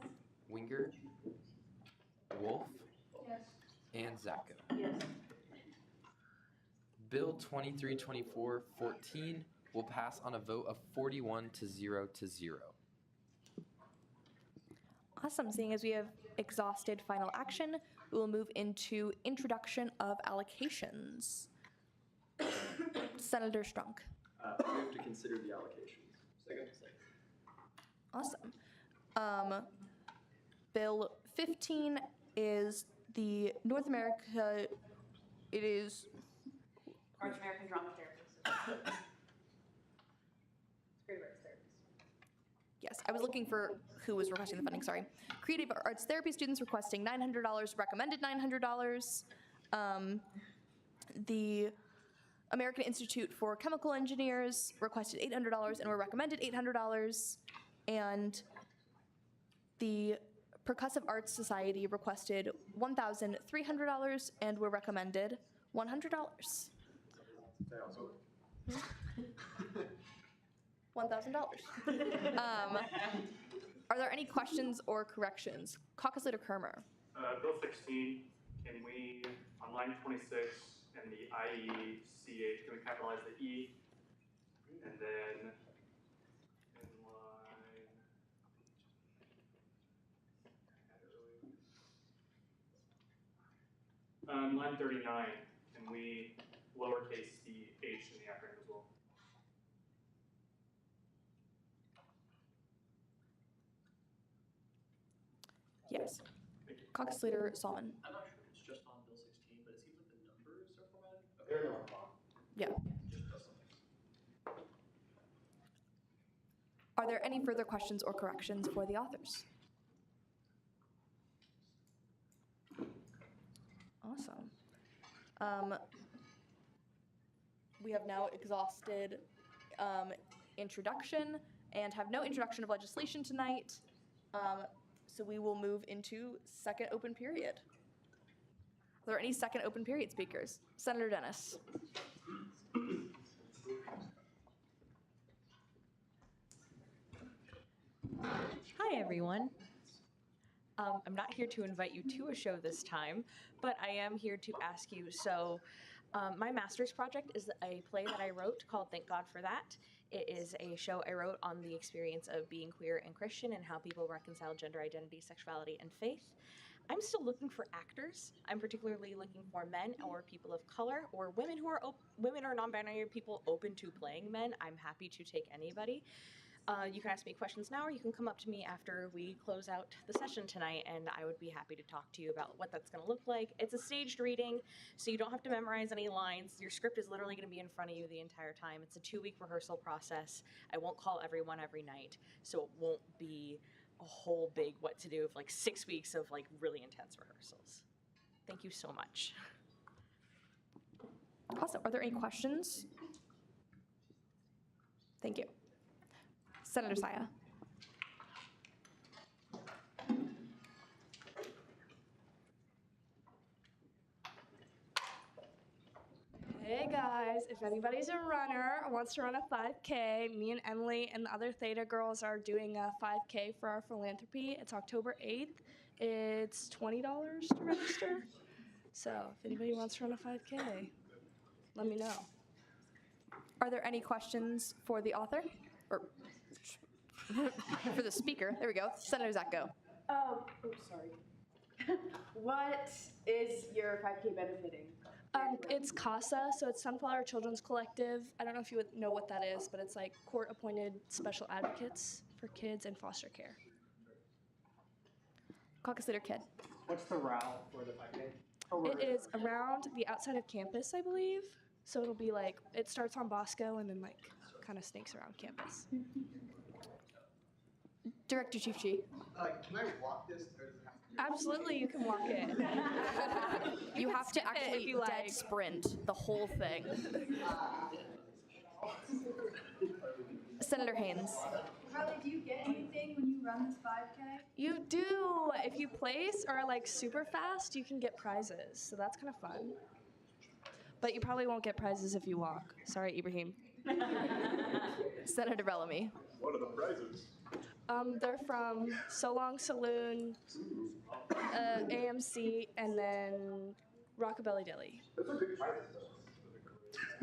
Speaker 2: Winger, Wolf,
Speaker 6: Yes.
Speaker 2: and Zacco.
Speaker 6: Yes.
Speaker 2: Bill 2324-14 will pass on a vote of 41 to 0 to 0.
Speaker 1: Awesome. Seeing as we have exhausted final action, we will move into introduction of allocations. Senator Strunk.
Speaker 3: Move to consider the allocations. Second.
Speaker 1: Awesome. Bill 15 is the North America, it is,
Speaker 12: North American Drama Therapists. Creative Arts Therapists.
Speaker 1: yes, I was looking for who was requesting the funding, sorry. Creative Arts Therapy students requesting $900, recommended $900. The American Institute for Chemical Engineers requested $800 and were recommended $800. And the Percussive Arts Society requested $1,300 and were recommended $100. $1,000. Are there any questions or corrections? Caucus Leader Kermer.
Speaker 15: Bill 16, can we, on line 26, and the IECH, can we capitalize the E? And then in line 39, can we lowercase the H in the acronym as well?
Speaker 1: Yes. Caucus Leader Solomon.
Speaker 3: I'm not sure if it's just on Bill 16, but it seems like the numbers are formatted. Okay. They're not.
Speaker 1: Yeah.
Speaker 3: Just does something.
Speaker 1: Are there any further questions or corrections for the authors? Awesome. We have now exhausted introduction and have no introduction of legislation tonight. So we will move into second open period. Are there any second open period speakers? Senator Dennis.
Speaker 16: Hi, everyone. I'm not here to invite you to a show this time, but I am here to ask you. So, my master's project is a play that I wrote called Thank God for That. It is a show I wrote on the experience of being queer and Christian and how people reconcile gender identity, sexuality, and faith. I'm still looking for actors. I'm particularly looking for men or people of color or women who are women or non-binary people open to playing men. I'm happy to take anybody. You can ask me questions now, or you can come up to me after we close out the session tonight, and I would be happy to talk to you about what that's going to look like. It's a staged reading, so you don't have to memorize any lines. Your script is literally going to be in front of you the entire time. It's a 2-week rehearsal process. I won't call everyone every night, so it won't be a whole big what to do of like 6 weeks of like really intense rehearsals. Thank you so much.
Speaker 1: Awesome. Are there any questions? Thank you. Senator Saya.
Speaker 17: Hey guys, if anybody's a runner or wants to run a 5K, me and Emily and the other Theta girls are doing a 5K for our philanthropy. It's October 8th. It's $20 to register. So if anybody wants to run a 5K, let me know.
Speaker 1: Are there any questions for the author? Or for the speaker? There we go. Senator Zacco.
Speaker 17: Sorry. What is your 5K benefiting? It's CASA, so it's Sunflower Children's Collective. I don't know if you would know what that is, but it's like court-appointed special advocates for kids in foster care.
Speaker 1: Caucus Leader Kidd.
Speaker 10: What's the route for the 5K?
Speaker 17: It is around the outside of campus, I believe. So it'll be like, it starts on Bosco and then like kind of snakes around campus.
Speaker 1: Director Chief Chi.
Speaker 7: Can I walk this? Or does it have to be-
Speaker 17: Absolutely, you can walk it.
Speaker 1: You have to
Speaker 17: skip it if
Speaker 1: actually
Speaker 17: you
Speaker 1: dead
Speaker 17: like.
Speaker 1: sprint the whole thing. Senator Haynes.
Speaker 18: Carly, do you get anything when you run this 5K?
Speaker 17: You do. If you place or are like super fast, you can get prizes. So that's kind of fun. But you probably won't get prizes if you walk. Sorry, Ibrahim.
Speaker 1: Senator Bellamy.
Speaker 7: What are the prizes?
Speaker 17: They're from So Long Saloon, AMC, and then Rockabilly Deli.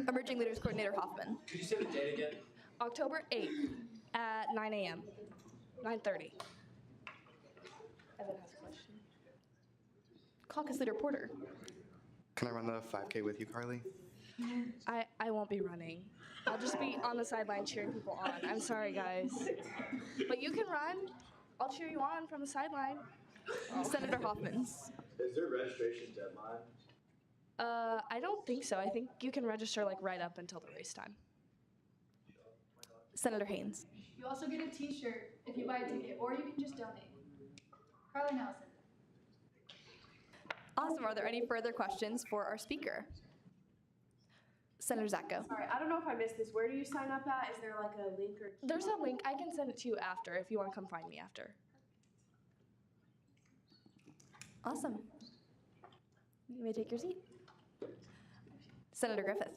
Speaker 1: Emerging Leaders Coordinator Hoffman.
Speaker 11: Could you say the date again?
Speaker 17: October 8th at 9 a.m. 9:30. Evan has a question.
Speaker 1: Caucus Leader Porter.
Speaker 19: Can I run the 5K with you, Carly?
Speaker 17: I won't be running. I'll just be on the sideline cheering people on. I'm sorry, guys. But you can run. I'll cheer you on from the sideline.
Speaker 1: Senator Hoffmans.
Speaker 7: Is there a registration deadline?
Speaker 17: I don't think so. I think you can register like right up until the race time.
Speaker 1: Senator Haynes.
Speaker 18: You also get a t-shirt if you buy a ticket, or you can just donate. Carly Nelson.
Speaker 1: Awesome. Are there any further questions for our speaker? Senator Zacko.
Speaker 12: Sorry, I don't know if I missed this. Where do you sign up at? Is there like a link or?
Speaker 17: There's a link. I can send it to you after if you want to come find me after.
Speaker 1: Awesome. You may take your seat. Senator Griffith.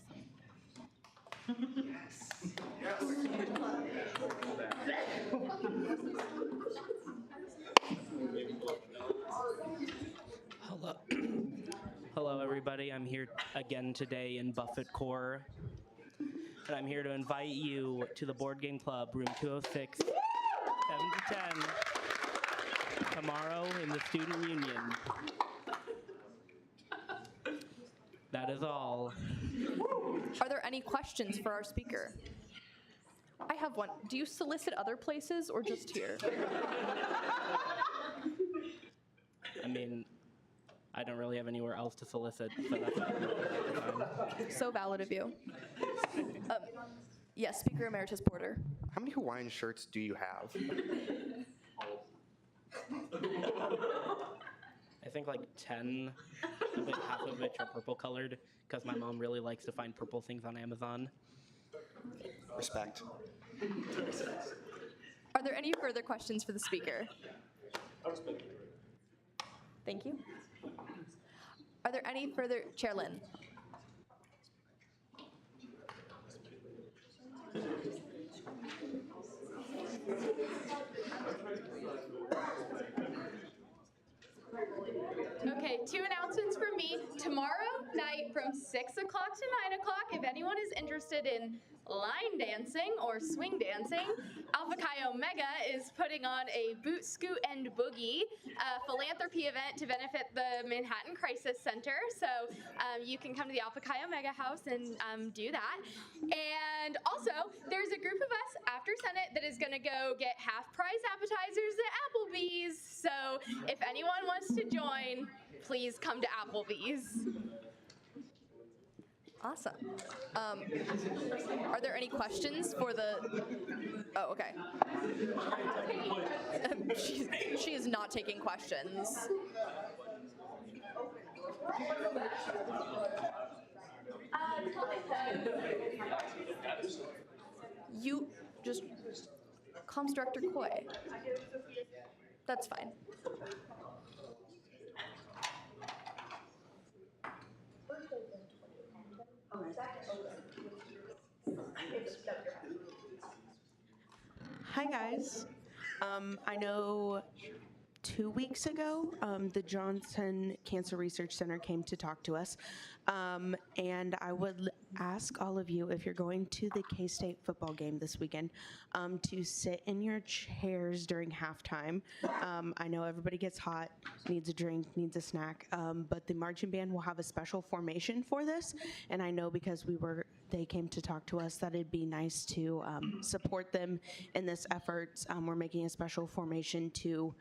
Speaker 20: Hello. Hello, everybody. I'm here again today in Buffett Core, and I'm here to invite you to the Board Game Club, room 206, 7 to 10, tomorrow in the Student Union. That is all.
Speaker 1: Are there any questions for our speaker? I have one. Do you solicit other places or just here?
Speaker 20: I mean, I don't really have anywhere else to solicit, so that's fine.
Speaker 1: So valid of you. Yes, Speaker Emeritus Porter.
Speaker 19: How many Hawaiian shirts do you have?
Speaker 20: I think like 10, like half of which are purple colored, because my mom really likes to find purple things on Amazon.
Speaker 19: Respect.
Speaker 1: Are there any further questions for the speaker? Thank you. Are there any further? Chair Lynn.
Speaker 6: Okay, 2 announcements from me. Tomorrow night from 6 o'clock to 9 o'clock, if anyone is interested in line dancing or swing dancing, Alpha Chi Omega is putting on a Boot, Scoot, and Boogie philanthropy event to benefit the Manhattan Crisis Center. So you can come to the Alpha Chi Omega house and do that. And also, there's a group of us after Senate that is going to go get half-price appetizers at Applebee's. So if anyone wants to join, please come to Applebee's.
Speaker 1: Awesome. Are there any questions for the? Oh, okay. She is not taking questions. You just comms director Coy. That's fine.
Speaker 21: Hi guys. I know 2 weeks ago, the Johnson Cancer Research Center came to talk to us. And I would ask all of you, if you're going to the K-State football game this weekend, to sit in your chairs during halftime. I know everybody gets hot, needs a drink, needs a snack, but the marching band will have a special formation for this. And I know because they came to talk to us that it'd be nice to support them in this effort. We're making a special formation to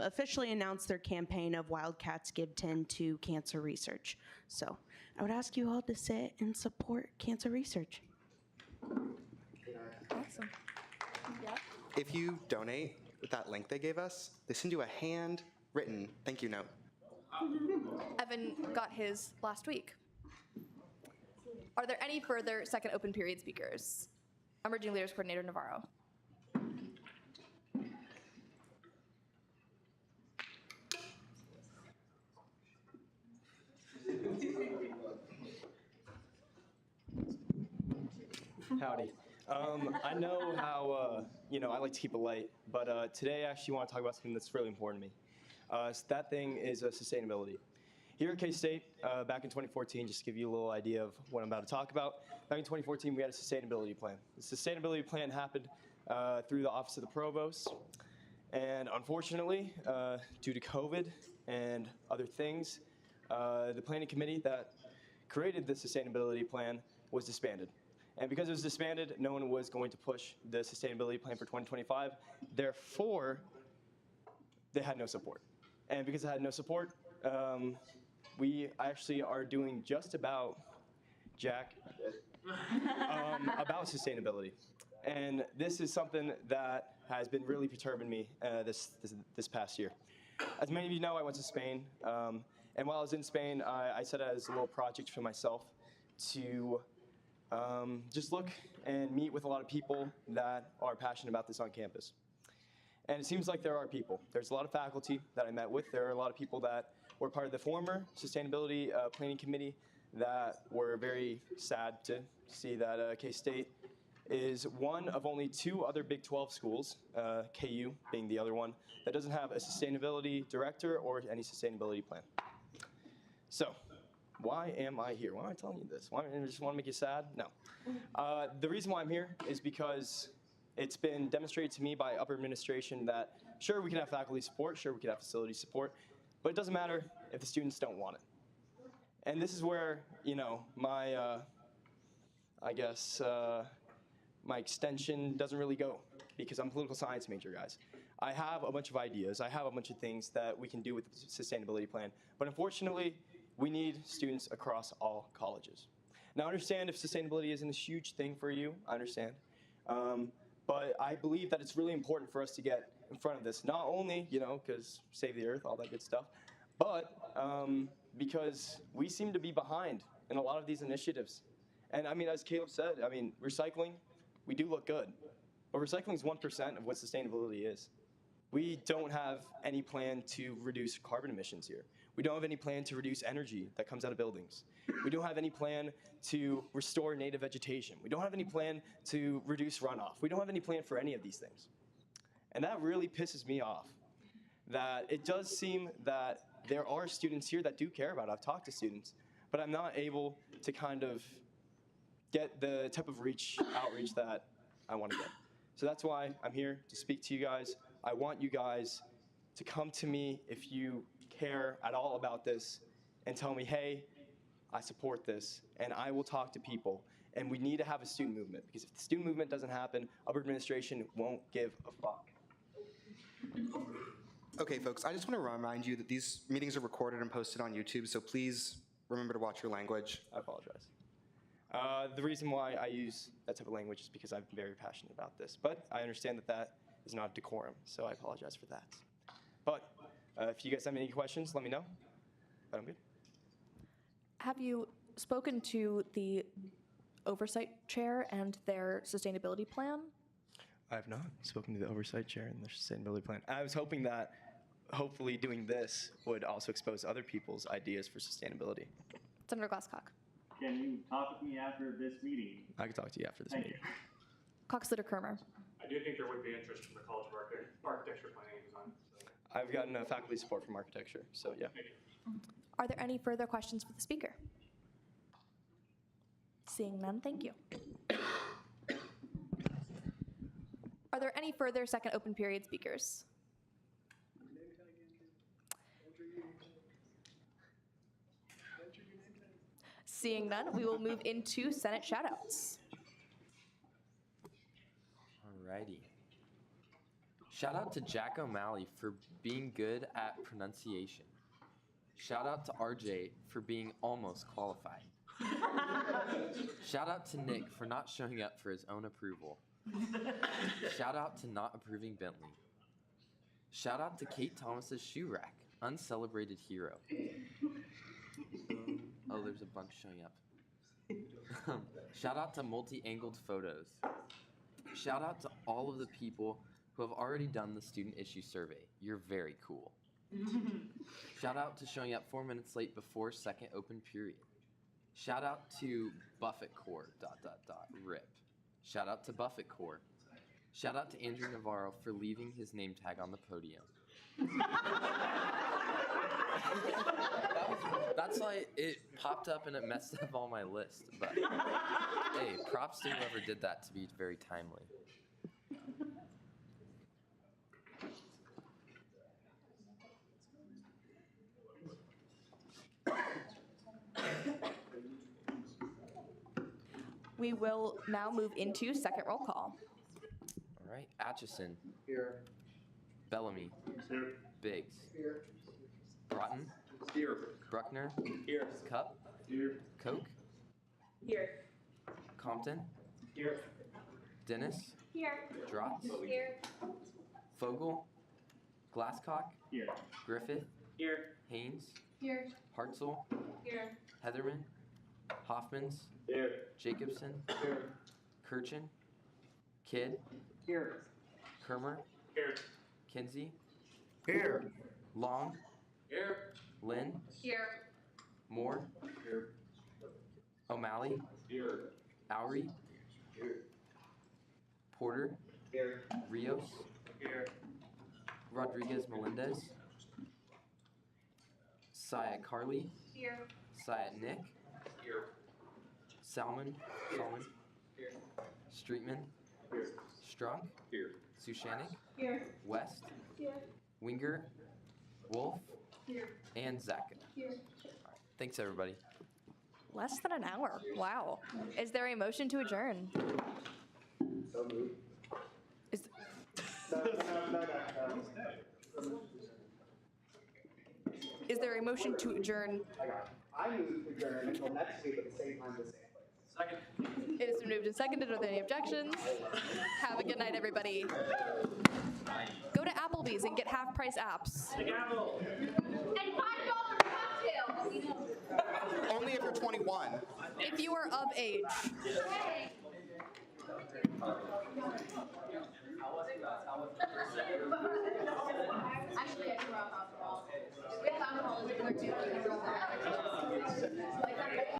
Speaker 21: officially announce their campaign of Wildcats Give 10 to Cancer Research. So I would ask you all to sit and support cancer research.
Speaker 1: Awesome. Yeah.
Speaker 19: If you donate with that link they gave us, they send you a handwritten thank you note.
Speaker 1: Evan got his last week. Are there any further second open period speakers? Emerging Leaders Coordinator Navarro.
Speaker 22: Howdy. I know how, I like to keep it light, but today I actually want to talk about something that's really important to me. So that thing is sustainability. Here at K-State, back in 2014, just to give you a little idea of what I'm about to talk about, back in 2014, we had a sustainability plan. The sustainability plan happened through the Office of the Provost, and unfortunately, due to COVID and other things, the planning committee that created the sustainability plan was disbanded. And because it was disbanded, no one was going to push the sustainability plan for 2025. Therefore, they had no support. And because it had no support, we actually are doing just about about sustainability. And this is something that has been really perturbing me this past year. As many of you know, I went to Spain. And while I was in Spain, I set out as a little project for myself to just look and meet with a lot of people that are passionate about this on campus. And it seems like there are people. There's a lot of faculty that I met with. There are a lot of people that were part of the former Sustainability Planning Committee that were very sad to see that K-State is one of only 2 other Big 12 schools, KU being the other one, that doesn't have a sustainability director or any sustainability plan. So, why am I here? Why am I telling you this? Why, I just want to make you sad? No. The reason why I'm here is because it's been demonstrated to me by upper administration that, sure, we can have faculty support, sure, we can have facility support, but it doesn't matter if the students don't want it. And this is where, my, my extension doesn't really go, because I'm a political science major, guys. I have a bunch of ideas. I have a bunch of things that we can do with the sustainability plan, but unfortunately, we need students across all colleges. Now, I understand if sustainability isn't a huge thing for you, I understand. But I believe that it's really important for us to get in front of this, not only, because save the earth, all that good stuff, but because we seem to be behind in a lot of these initiatives. And I mean, as Caleb said, recycling, we do look good, but recycling is 1% of what sustainability is. We don't have any plan to reduce carbon emissions here. We don't have any plan to reduce energy that comes out of buildings. We don't have any plan to restore native vegetation. We don't have any plan to reduce runoff. We don't have any plan for any of these things. And that really pisses me off, that it does seem that there are students here that do care about it. I've talked to students, but I'm not able to kind of get the type of outreach that I want to get. So that's why I'm here to speak to you guys. I want you guys to come to me if you care at all about this and tell me, hey, I support this, and I will talk to people. And we need to have a student movement, because if the student movement doesn't happen, upper administration won't give a fuck.
Speaker 19: Okay, folks, I just want to remind you that these meetings are recorded and posted on YouTube, so please remember to watch your language.
Speaker 22: I apologize. The reason why I use that type of language is because I'm very passionate about this, but I understand that that is not decorum, so I apologize for that. But if you guys have any questions, let me know. But I'm good.
Speaker 1: Have you spoken to the oversight chair and their sustainability plan?
Speaker 22: I have not spoken to the oversight chair and the sustainability plan. I was hoping that hopefully doing this would also expose other people's ideas for sustainability.
Speaker 1: Senator Glasscock.
Speaker 15: Can you talk with me after this meeting?
Speaker 22: I can talk to you after this meeting.
Speaker 1: Cox Litter Kermer.
Speaker 15: I do think there would be interest from the College of Architecture, Planning, and Design.
Speaker 22: I've gotten faculty support from architecture, so yeah.
Speaker 1: Are there any further questions for the speaker? Seeing none, thank you. Are there any further second open period speakers? Seeing none, we will move into Senate shoutouts.
Speaker 2: Alrighty. Shout out to Jack O'Malley for being good at pronunciation. Shout out to RJ for being almost qualified. Shout out to Nick for not showing up for his own approval. Shout out to not approving Bentley. Shout out to Kate Thomas's shoe rack, uncelebrated hero. Oh, there's a bunch showing up. Shout out to multi-angled photos. Shout out to all of the people who have already done the student issue survey. You're very cool. Shout out to showing up 4 minutes late before second open period. Shout out to Buffett Corps, ... RIP. Shout out to Buffett Corps. Shout out to Andrew Navarro for leaving his name tag on the podium. That's why it popped up and it messed up all my list. But hey, props to whoever did that to be very timely.
Speaker 1: We will now move into second roll call.
Speaker 2: All right, Atchison.
Speaker 7: Here.
Speaker 2: Bellamy.
Speaker 15: Here.
Speaker 2: Biggs.
Speaker 7: Here.
Speaker 2: Broughton.
Speaker 7: Here.
Speaker 2: Bruckner.
Speaker 7: Here.
Speaker 2: Cup.
Speaker 7: Here.
Speaker 2: Koch.
Speaker 17: Here.
Speaker 2: Compton.
Speaker 15: Here.
Speaker 2: Dennis.
Speaker 17: Here.
Speaker 2: Drotz.
Speaker 17: Here.
Speaker 2: Fogel. Glasscock.
Speaker 15: Here.
Speaker 2: Griffith.
Speaker 15: Here.
Speaker 2: Haynes.
Speaker 17: Here.
Speaker 2: Hartzell.
Speaker 17: Here.
Speaker 2: Heatherman. Hoffmans.
Speaker 15: Here.
Speaker 2: Jacobson.
Speaker 7: Here.
Speaker 2: Kirchen. Kidd.
Speaker 10: Here.
Speaker 2: Kermer.
Speaker 15: Here.
Speaker 2: Kinsey.
Speaker 7: Here.
Speaker 2: Long.
Speaker 15: Here.
Speaker 2: Lynn.
Speaker 17: Here.
Speaker 2: Moore.
Speaker 7: Here.
Speaker 2: O'Malley.
Speaker 7: Here.
Speaker 2: Lowry.
Speaker 7: Here.
Speaker 2: Porter.
Speaker 7: Here.
Speaker 2: Rios.
Speaker 15: Here.
Speaker 2: Rodriguez Melendez. Syed Carly.
Speaker 17: Here.
Speaker 2: Syed Nick.
Speaker 7: Here.
Speaker 2: Salmon.
Speaker 7: Here.
Speaker 2: Streetman.
Speaker 7: Here.
Speaker 2: Strunk.
Speaker 7: Here.
Speaker 2: Sushanik.
Speaker 17: Here.
Speaker 2: West.
Speaker 17: Here.
Speaker 2: Winger. Wolf.
Speaker 17: Here.
Speaker 2: And Zaka.
Speaker 17: Here.
Speaker 2: Thanks, everybody.
Speaker 1: Less than an hour. Wow. Is there a motion to adjourn?
Speaker 7: So moved.
Speaker 1: Is Is there a motion to adjourn?
Speaker 10: I move to adjourn until next week at the same time, the same place.
Speaker 15: Second.
Speaker 1: It has been moved and seconded. Are there any objections? Have a good night, everybody. Go to Applebee's and get half-price apps.
Speaker 15: The gavel.
Speaker 17: And $5 cocktails.
Speaker 19: Only if you're 21.
Speaker 1: If you are of age.